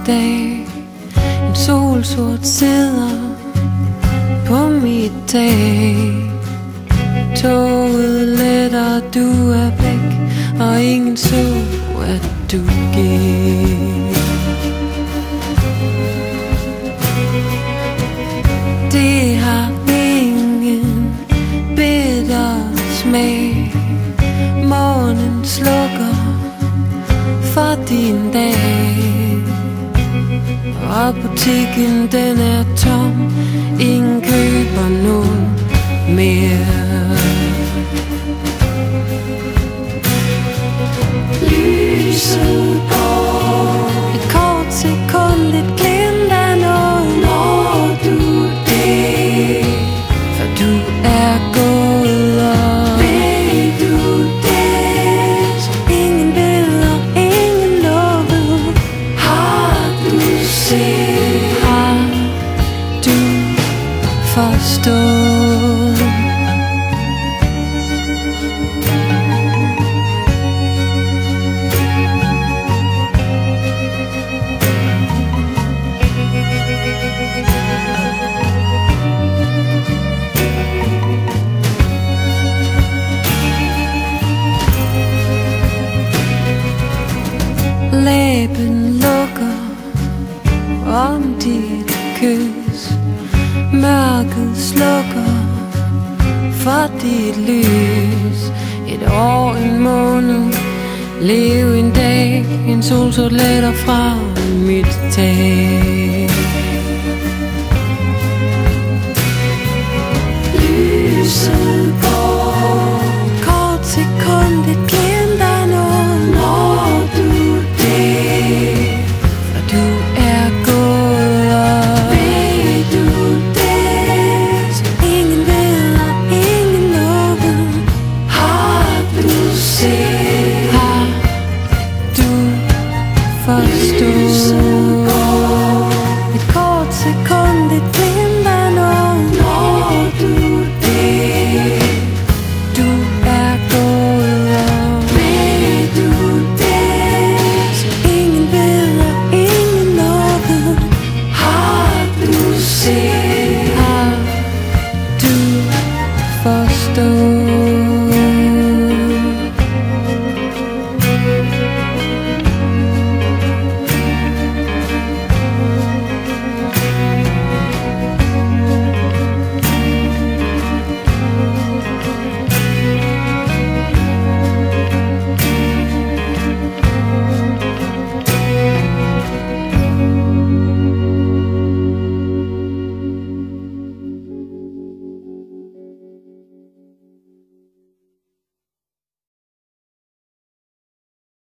dag. En solsort sidder på mit tag. Toget letter, du er væk, og ingen så, at du gik. Det har ingen bitter smag. Månen slukker for din dag, og butikken den er tom. Ingen køber nogen mere. Lyset går, et kort sekund, lidt glimt af noget. Når du det, for du er gået, og ved du det, ingen billeder, ingen lovet. Har du set, har du forstået? Læben lukker om dit kys. Mørket slukker for dit lys. Et år, en måned, lev en dag. En solsort letter fra mit tag. Lyset går, kort sekund, et glimt af noget. Når du det, for du er gået, og ved du det, ingen ved og ingen lovet. Har du set, har du forstået?